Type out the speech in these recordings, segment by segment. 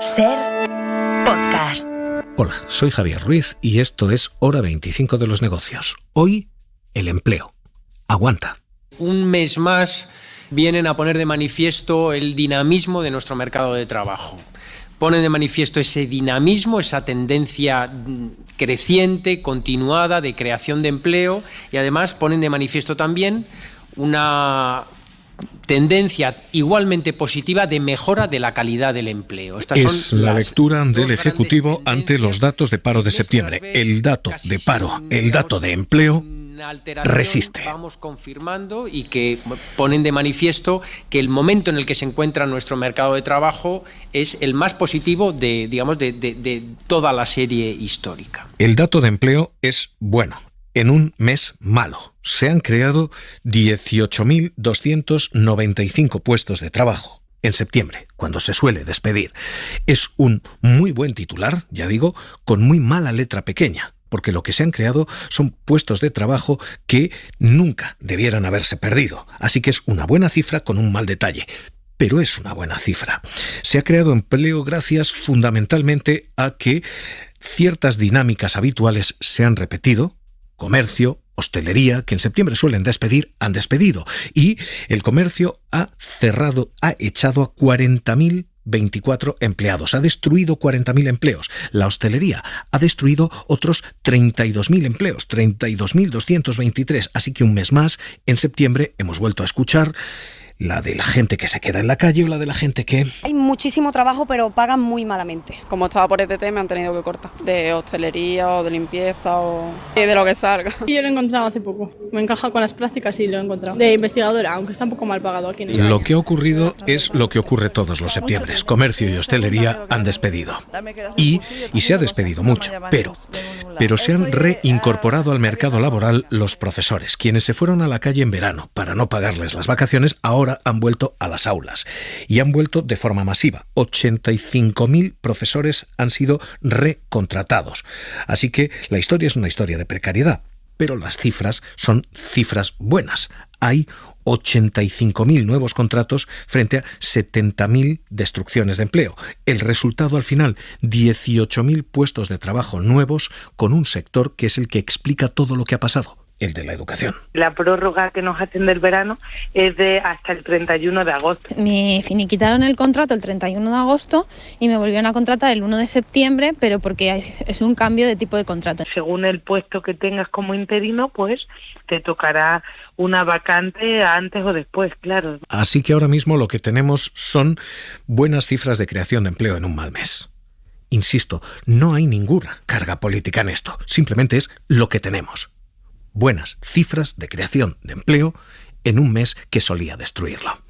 SER Podcast. Hola, soy Javier Ruiz y esto es Hora 25 de los negocios. Hoy, el empleo. Aguanta. Un mes más vienen a poner de manifiesto el dinamismo de nuestro mercado de trabajo. Ponen de manifiesto ese dinamismo, esa tendencia creciente, continuada de creación de empleo, y además ponen de manifiesto también una tendencia igualmente positiva de mejora de la calidad del empleo. Es la lectura del Ejecutivo ante los datos de paro de septiembre. El dato de paro, el dato de empleo resiste. Vamos confirmando y que ponen de manifiesto que el momento en el que se encuentra nuestro mercado de trabajo es el más positivo de toda la serie histórica. El dato de empleo es bueno. En un mes malo se han creado 18.295 puestos de trabajo en septiembre, cuando se suele despedir. Es un muy buen titular, ya digo, con muy mala letra pequeña, porque lo que se han creado son puestos de trabajo que nunca debieran haberse perdido. Así que es una buena cifra con un mal detalle. Pero es una buena cifra. Se ha creado empleo gracias fundamentalmente a que ciertas dinámicas habituales se han repetido. Comercio, hostelería, que en septiembre suelen despedir, han despedido. Y el comercio ha echado a 40.024 empleados. Ha destruido 40.000 empleos. La hostelería ha destruido otros 32.000 empleos, 32.223. Así que un mes más, en septiembre, hemos vuelto a escuchar la de la gente que se queda en la calle o la de la gente que... Hay muchísimo trabajo, pero pagan muy malamente. Como estaba por ETT me han tenido que cortar. De hostelería o de limpieza o de lo que salga. Yo lo he encontrado hace poco. Me encaja con las prácticas y lo he encontrado. De investigadora, aunque está un poco mal pagado aquí en España. Lo que ha ocurrido es lo que ocurre todos los septiembres. Comercio y hostelería han despedido. Y se ha despedido mucho. Pero se han reincorporado al mercado laboral los profesores, quienes se fueron a la calle en verano para no pagarles las vacaciones. Ahora han vuelto a las aulas y han vuelto de forma masiva. 85.000 profesores han sido recontratados. Así que la historia es una historia de precariedad, pero las cifras son cifras buenas. Hay 85.000 nuevos contratos frente a 70.000 destrucciones de empleo. El resultado al final, 18.000 puestos de trabajo nuevos con un sector que es el que explica todo lo que ha pasado. El de la educación. La prórroga que nos hacen del verano es de hasta el 31 de agosto. Me finiquitaron el contrato el 31 de agosto y me volvieron a contratar el 1 de septiembre, pero porque es un cambio de tipo de contrato. Según el puesto que tengas como interino, pues te tocará una vacante antes o después, claro. Así que ahora mismo lo que tenemos son buenas cifras de creación de empleo en un mal mes. Insisto, no hay ninguna carga política en esto, simplemente es lo que tenemos. Buenas cifras de creación de empleo en un mes que solía destruirlo.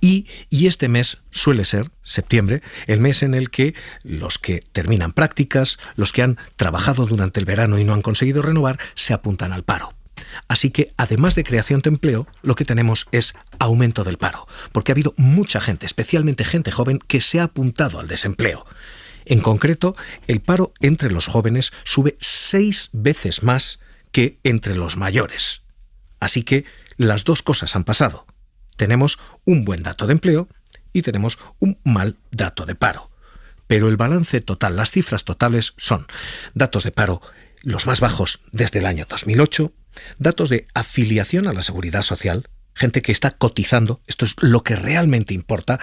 Y este mes suele ser, septiembre, el mes en el que los que terminan prácticas, los que han trabajado durante el verano y no han conseguido renovar, se apuntan al paro. Así que, además de creación de empleo, lo que tenemos es aumento del paro, porque ha habido mucha gente, especialmente gente joven, que se ha apuntado al desempleo. En concreto, el paro entre los jóvenes sube 6 veces más que entre los mayores. Así que las dos cosas han pasado. Tenemos un buen dato de empleo y tenemos un mal dato de paro. Pero el balance total, las cifras totales son datos de paro los más bajos desde el año 2008, datos de afiliación a la Seguridad Social, gente que está cotizando, esto es lo que realmente importa,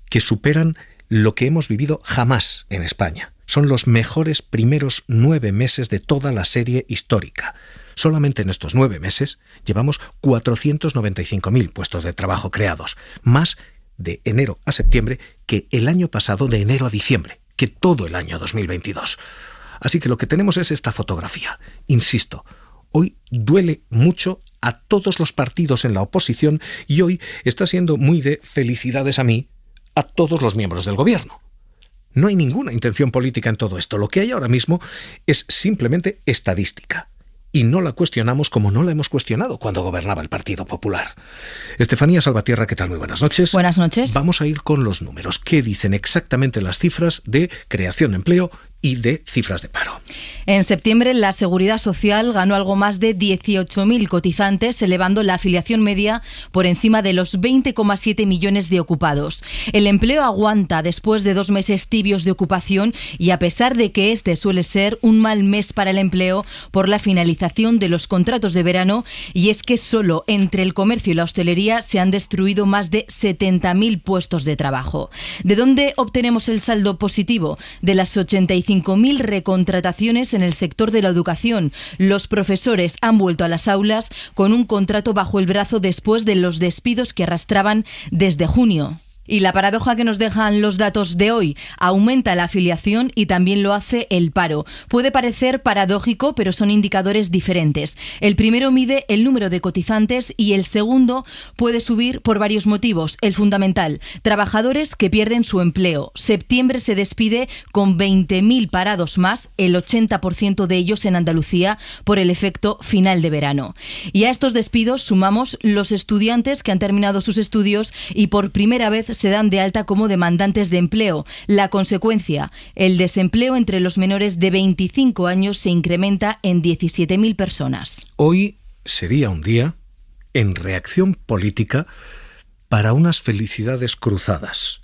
que superan lo que hemos vivido jamás en España. Son los mejores primeros 9 meses de toda la serie histórica. Solamente en estos 9 meses llevamos 495.000 puestos de trabajo creados, más de enero a septiembre que el año pasado de enero a diciembre, que todo el año 2022. Así que lo que tenemos es esta fotografía. Insisto, hoy duele mucho a todos los partidos en la oposición y hoy está siendo muy de felicidades a mí a todos los miembros del gobierno. No hay ninguna intención política en todo esto. Lo que hay ahora mismo es simplemente estadística. Y no la cuestionamos como no la hemos cuestionado cuando gobernaba el Partido Popular. Estefanía Salvatierra, ¿qué tal? Muy buenas noches. Buenas noches. Vamos a ir con los números. ¿Qué dicen exactamente las cifras de creación de empleo y de cifras de paro. En septiembre, la Seguridad Social ganó algo más de 18.000 cotizantes, elevando la afiliación media por encima de los 20,7 millones de ocupados. El empleo aguanta después de 2 meses tibios de ocupación y a pesar de que este suele ser un mal mes para el empleo por la finalización de los contratos de verano, y es que solo entre el comercio y la hostelería se han destruido más de 70.000 puestos de trabajo. ¿De dónde obtenemos el saldo positivo? De las 85.000 recontrataciones en el sector de la educación. Los profesores han vuelto a las aulas con un contrato bajo el brazo después de los despidos que arrastraban desde junio. Y la paradoja que nos dejan los datos de hoy: aumenta la afiliación y también lo hace el paro. Puede parecer paradójico, pero son indicadores diferentes. El primero mide el número de cotizantes y el segundo puede subir por varios motivos. El fundamental: trabajadores que pierden su empleo. Septiembre se despide con 20.000 parados más, el 80% de ellos en Andalucía, por el efecto final de verano. Y a estos despidos sumamos los estudiantes que han terminado sus estudios y por primera vez se dan de alta como demandantes de empleo. La consecuencia: el desempleo entre los menores de 25 años se incrementa en 17.000 personas. Hoy sería un día, en reacción política, para unas felicidades cruzadas.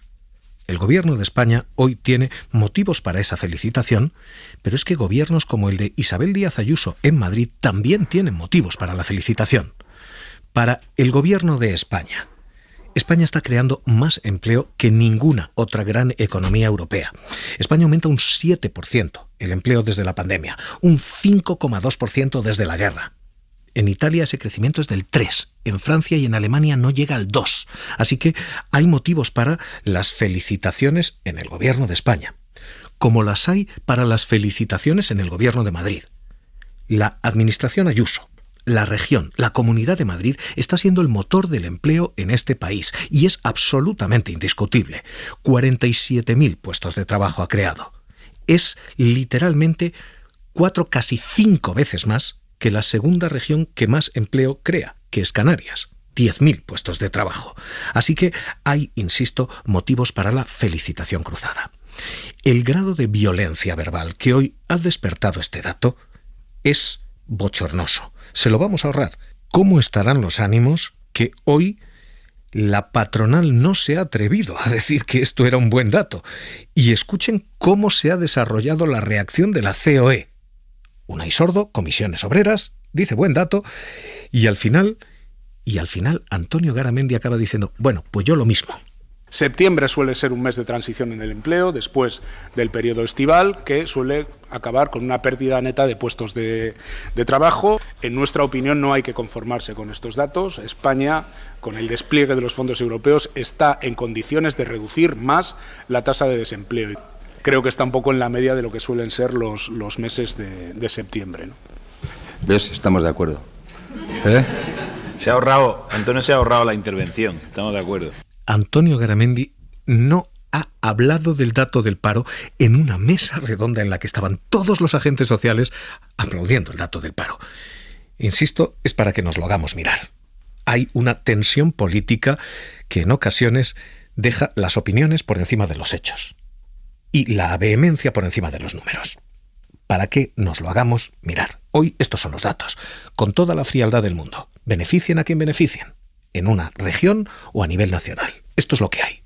El Gobierno de España hoy tiene motivos para esa felicitación, pero es que gobiernos como el de Isabel Díaz Ayuso en Madrid también tienen motivos para la felicitación. Para el Gobierno de España, España está creando más empleo que ninguna otra gran economía europea. España aumenta un 7% el empleo desde la pandemia, un 5,2% desde la guerra. En Italia ese crecimiento es del 3%, en Francia y en Alemania no llega al 2%. Así que hay motivos para las felicitaciones en el Gobierno de España, como las hay para las felicitaciones en el Gobierno de Madrid. La administración Ayuso, la región, la Comunidad de Madrid está siendo el motor del empleo en este país y es absolutamente indiscutible. 47.000 puestos de trabajo ha creado. Es literalmente 4, casi 5 veces más que la segunda región que más empleo crea, que es Canarias. 10.000 puestos de trabajo. Así que hay, insisto, motivos para la felicitación cruzada. El grado de violencia verbal que hoy ha despertado este dato es bochornoso. Se lo vamos a ahorrar. ¿Cómo estarán los ánimos que hoy la patronal no se ha atrevido a decir que esto era un buen dato? Y escuchen cómo se ha desarrollado la reacción de la COE. Unai Sordo, Comisiones Obreras, dice buen dato, y al final Antonio Garamendi acaba diciendo, bueno, pues yo lo mismo. Septiembre suele ser un mes de transición en el empleo, después del periodo estival, que suele acabar con una pérdida neta de puestos de trabajo. En nuestra opinión, no hay que conformarse con estos datos. España, con el despliegue de los fondos europeos, está en condiciones de reducir más la tasa de desempleo. Creo que está un poco en la media de lo que suelen ser los meses de septiembre, ¿no? ¿Ves? Estamos de acuerdo. Antonio se ha ahorrado la intervención, estamos de acuerdo. Antonio Garamendi no ha hablado del dato del paro en una mesa redonda en la que estaban todos los agentes sociales aplaudiendo el dato del paro. Insisto, es para que nos lo hagamos mirar. Hay una tensión política que en ocasiones deja las opiniones por encima de los hechos y la vehemencia por encima de los números. Para que nos lo hagamos mirar. Hoy estos son los datos, con toda la frialdad del mundo. Beneficien a quien beneficien, en una región o a nivel nacional. Esto es lo que hay.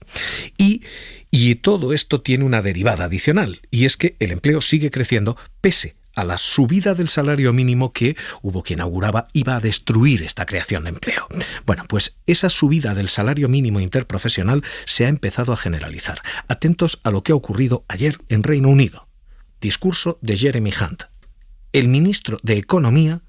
Y todo esto tiene una derivada adicional, y es que el empleo sigue creciendo pese a la subida del salario mínimo que hubo quien auguraba iba a destruir esta creación de empleo. Bueno, pues esa subida del salario mínimo interprofesional se ha empezado a generalizar. Atentos a lo que ha ocurrido ayer en Reino Unido. Discurso de Jeremy Hunt. El ministro de Economía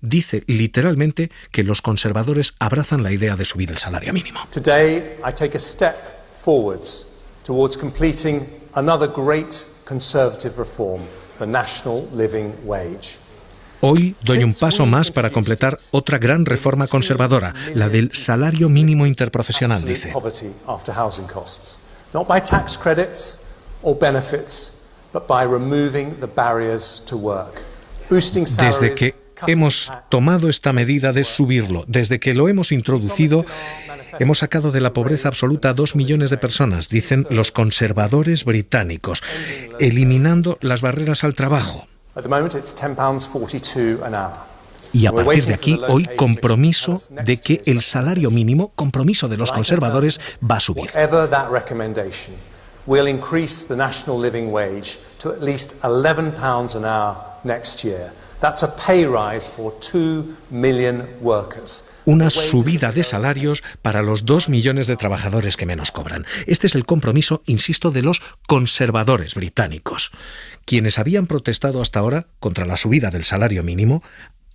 dice literalmente que los conservadores abrazan la idea de subir el salario mínimo. Today I take a step forwards towards completing another great conservative reform, the National Living Wage. Hoy doy un paso más para completar otra gran reforma conservadora, la del salario mínimo interprofesional, dice. Not by tax credits or benefits, but by removing the barriers to work. Desde que hemos tomado esta medida de subirlo. Desde que lo hemos introducido, hemos sacado de la pobreza absoluta a 2 millones de personas, dicen los conservadores británicos, eliminando las barreras al trabajo. Y a partir de aquí, hoy, compromiso de que el salario mínimo, compromiso de los conservadores, va a subir. We'll increase the national living wage to at least £11 an hour next year. That's a pay rise for 2 million workers. Una subida de salarios para los 2 millones de trabajadores que menos cobran. Este es el compromiso, insisto, de los conservadores británicos. Quienes habían protestado hasta ahora contra la subida del salario mínimo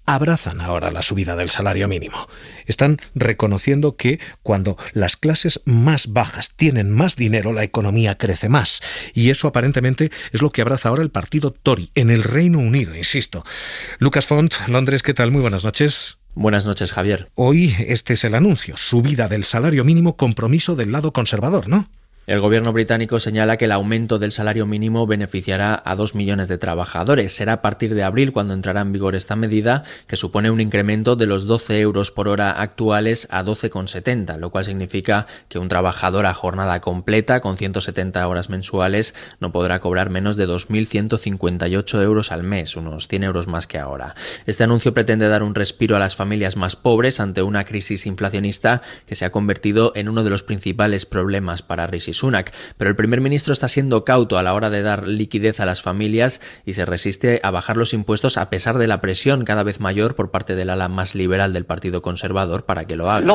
abrazan ahora la subida del salario mínimo. Están reconociendo que cuando las clases más bajas tienen más dinero, la economía crece más. Y eso aparentemente es lo que abraza ahora el partido Tory en el Reino Unido, insisto. Lucas Font, Londres, ¿qué tal? Muy buenas noches. Buenas noches, Javier. Hoy este es el anuncio, subida del salario mínimo, compromiso del lado conservador, ¿no? El gobierno británico señala que el aumento del salario mínimo beneficiará a 2 millones de trabajadores. Será a partir de abril cuando entrará en vigor esta medida, que supone un incremento de los 12 euros por hora actuales a 12,70, lo cual significa que un trabajador a jornada completa con 170 horas mensuales no podrá cobrar menos de 2.158 euros al mes, unos 100 euros más que ahora. Este anuncio pretende dar un respiro a las familias más pobres ante una crisis inflacionista que se ha convertido en uno de los principales problemas para Rishi Sunak, pero el primer ministro está siendo cauto a la hora de dar liquidez a las familias y se resiste a bajar los impuestos a pesar de la presión cada vez mayor por parte del ala más liberal del Partido Conservador para que lo haga.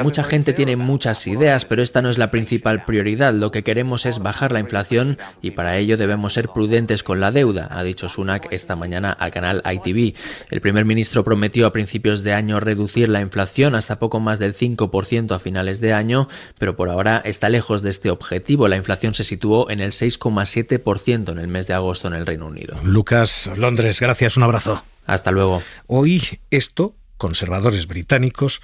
Mucha gente tiene muchas ideas, pero esta no es la principal prioridad. Lo que queremos es bajar la inflación y para ello debemos ser prudentes con la deuda, ha dicho Sunak esta mañana al canal ITV. El primer ministro prometió a principios de año reducir la inflación hasta poco más del 5% a finales de año, pero por ahora está lejos de este objetivo. La inflación se situó en el 6,7% en el mes de agosto en el Reino Unido. Lucas, Londres, gracias, un abrazo. Hasta luego. Hoy esto, conservadores británicos,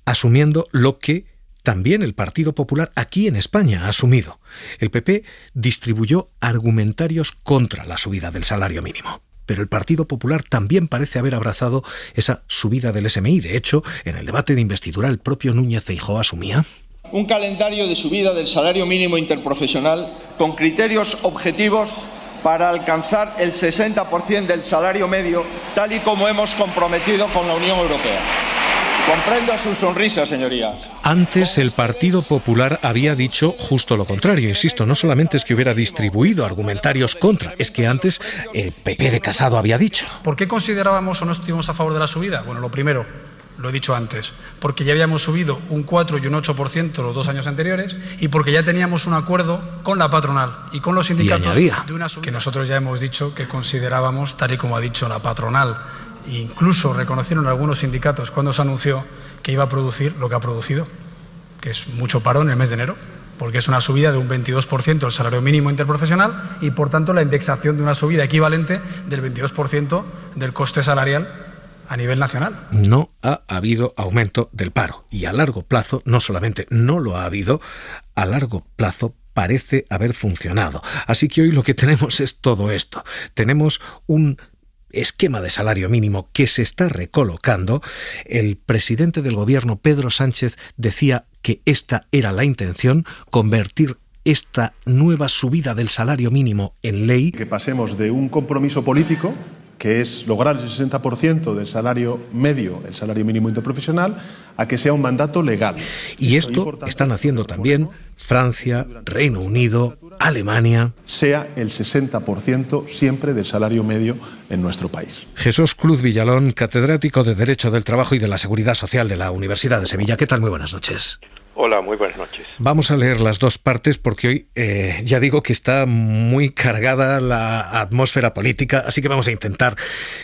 asumiendo lo que también el Partido Popular aquí en España ha asumido. El PP distribuyó argumentarios contra la subida del salario mínimo. Pero el Partido Popular también parece haber abrazado esa subida del SMI. De hecho, en el debate de investidura, el propio Núñez Feijóo asumía un calendario de subida del salario mínimo interprofesional con criterios objetivos para alcanzar el 60% del salario medio, tal y como hemos comprometido con la Unión Europea. Comprendo su sonrisa, señoría. Antes el Partido Popular había dicho justo lo contrario. Insisto, no solamente es que hubiera distribuido argumentarios contra, es que antes el PP de Casado había dicho. ¿Por qué considerábamos o no estuvimos a favor de la subida? Bueno, lo primero, lo he dicho antes, porque ya habíamos subido un 4 y un 8% los 2 años anteriores y porque ya teníamos un acuerdo con la patronal y con los sindicatos de una subida que nosotros ya hemos dicho que considerábamos, tal y como ha dicho la patronal. Incluso reconocieron algunos sindicatos cuando se anunció que iba a producir lo que ha producido, que es mucho paro en el mes de enero, porque es una subida de un 22% del salario mínimo interprofesional y, por tanto, la indexación de una subida equivalente del 22% del coste salarial a nivel nacional. No ha habido aumento del paro y a largo plazo, no solamente no lo ha habido, a largo plazo parece haber funcionado. Así que hoy lo que tenemos es todo esto. Tenemos un esquema de salario mínimo que se está recolocando. El presidente del gobierno, Pedro Sánchez, decía que esta era la intención, convertir esta nueva subida del salario mínimo en ley. Que pasemos de un compromiso político, que es lograr el 60% del salario medio, el salario mínimo interprofesional, a que sea un mandato legal. Y esto están haciendo también Francia, Reino Unido, Alemania. Sea el 60% siempre del salario medio en nuestro país. Jesús Cruz Villalón, catedrático de Derecho del Trabajo y de la Seguridad Social de la Universidad de Sevilla. ¿Qué tal? Muy buenas noches. Hola, muy buenas noches. Vamos a leer las dos partes porque hoy ya digo que está muy cargada la atmósfera política, así que vamos a intentar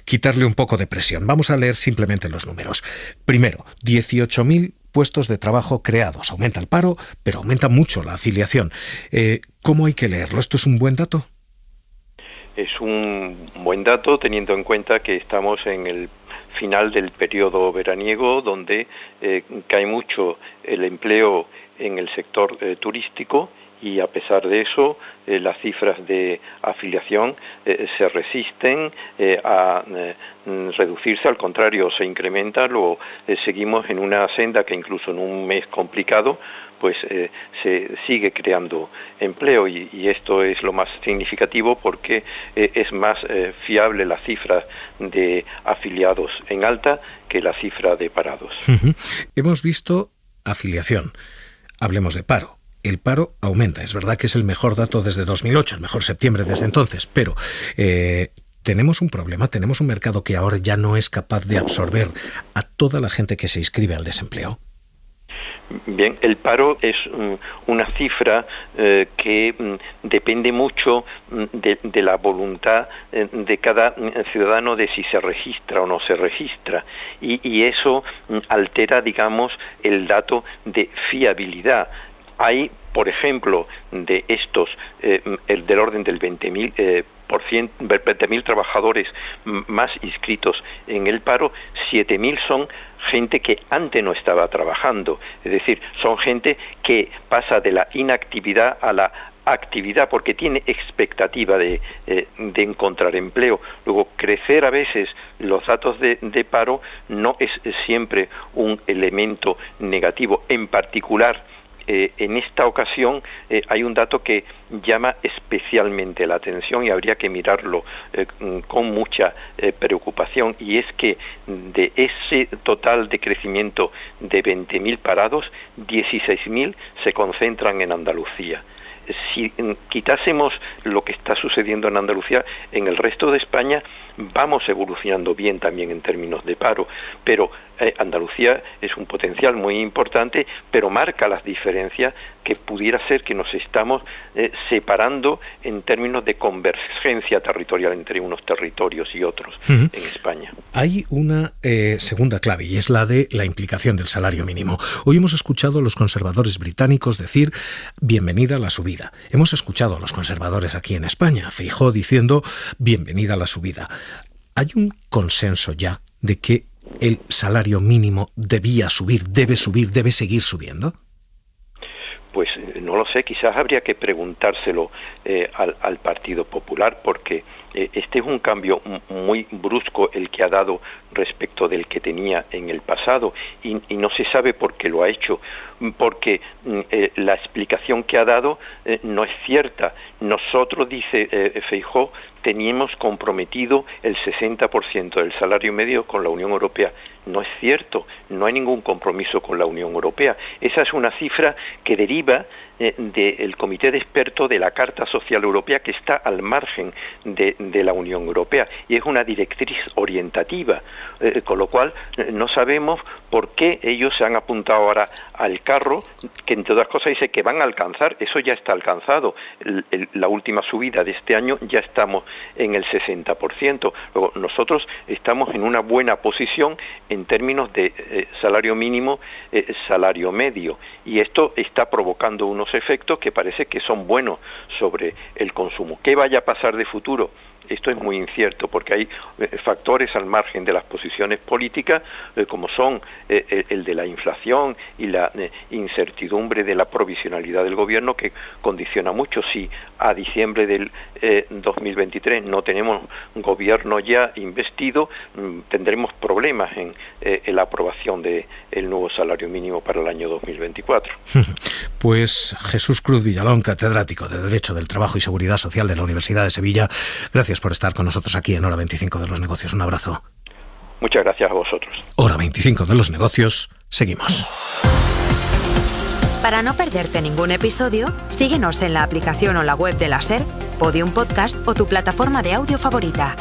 quitarle un poco de presión. Vamos a leer simplemente los números. Primero, 18.000 puestos de trabajo creados. Aumenta el paro, pero aumenta mucho la afiliación. ¿Cómo hay que leerlo? ¿Esto es un buen dato? Es un buen dato teniendo en cuenta que estamos en el final del periodo veraniego, donde cae mucho el empleo en el sector turístico y a pesar de eso las cifras de afiliación se resisten a reducirse, al contrario, se incrementan. Luego seguimos en una senda que incluso en un mes complicado pues se sigue creando empleo y esto es lo más significativo porque es más fiable la cifra de afiliados en alta que la cifra de parados. Hemos visto afiliación. Hablemos de paro. El paro aumenta. Es verdad que es el mejor dato desde 2008, el mejor septiembre desde entonces, pero tenemos un problema, tenemos un mercado que ahora ya no es capaz de absorber a toda la gente que se inscribe al desempleo. Bien, el paro es una cifra que depende mucho de la voluntad de cada ciudadano de si se registra o no se registra y eso altera, digamos, el dato de fiabilidad. Hay, por ejemplo, de estos, del orden del 20.000 trabajadores más inscritos en el paro, 7.000 son gente que antes no estaba trabajando, es decir, son gente que pasa de la inactividad a la actividad porque tiene expectativa de encontrar empleo. Luego, crecer a veces los datos de paro no es siempre un elemento negativo. En particular, en esta ocasión hay un dato que llama especialmente la atención y habría que mirarlo con mucha preocupación, y es que de ese total de crecimiento de 20.000 parados, 16.000 se concentran en Andalucía. Si quitásemos lo que está sucediendo en Andalucía, en el resto de España vamos evolucionando bien también en términos de paro, pero Andalucía es un potencial muy importante, pero marca las diferencias que pudiera ser que nos estamos separando en términos de convergencia territorial entre unos territorios y otros en España. Hay una segunda clave y es la de la implicación del salario mínimo. Hoy hemos escuchado a los conservadores británicos decir bienvenida a la subida. Hemos escuchado a los conservadores aquí en España, Feijóo diciendo bienvenida a la subida. ¿Hay un consenso ya de que el salario mínimo debe seguir subiendo? Pues no lo sé, quizás habría que preguntárselo al Partido Popular, porque este es un cambio muy brusco el que ha dado respecto del que tenía en el pasado y no se sabe por qué lo ha hecho, porque la explicación que ha dado no es cierta. Nosotros, dice Feijóo, teníamos comprometido el 60% del salario medio con la Unión Europea. No es cierto, no hay ningún compromiso con la Unión Europea. Esa es una cifra que deriva del Comité de Expertos de la Carta Social Europea, que está al margen de la Unión Europea, y es una directriz orientativa, con lo cual no sabemos por qué ellos se han apuntado ahora al carro, que entre otras cosas dice que van a alcanzar, eso ya está alcanzado, la última subida de este año ya estamos en el 60%. Luego, nosotros estamos en una buena posición en términos de salario mínimo, salario medio, y esto está provocando unos efectos que parece que son buenos sobre el consumo. ¿Qué vaya a pasar de futuro? Esto es muy incierto porque hay factores al margen de las posiciones políticas como son el de la inflación y la incertidumbre de la provisionalidad del gobierno, que condiciona mucho. Si a diciembre del 2023 no tenemos un gobierno ya investido, tendremos problemas en la aprobación del nuevo salario mínimo para el año 2024. Pues Jesús Cruz Villalón, catedrático de Derecho del Trabajo y Seguridad Social de la Universidad de Sevilla, gracias por estar con nosotros aquí en Hora 25 de los Negocios. Un abrazo. Muchas gracias a vosotros. Hora 25 de los Negocios. Seguimos. Para no perderte ningún episodio, síguenos en la aplicación o la web de la SER, Podium Podcast o tu plataforma de audio favorita.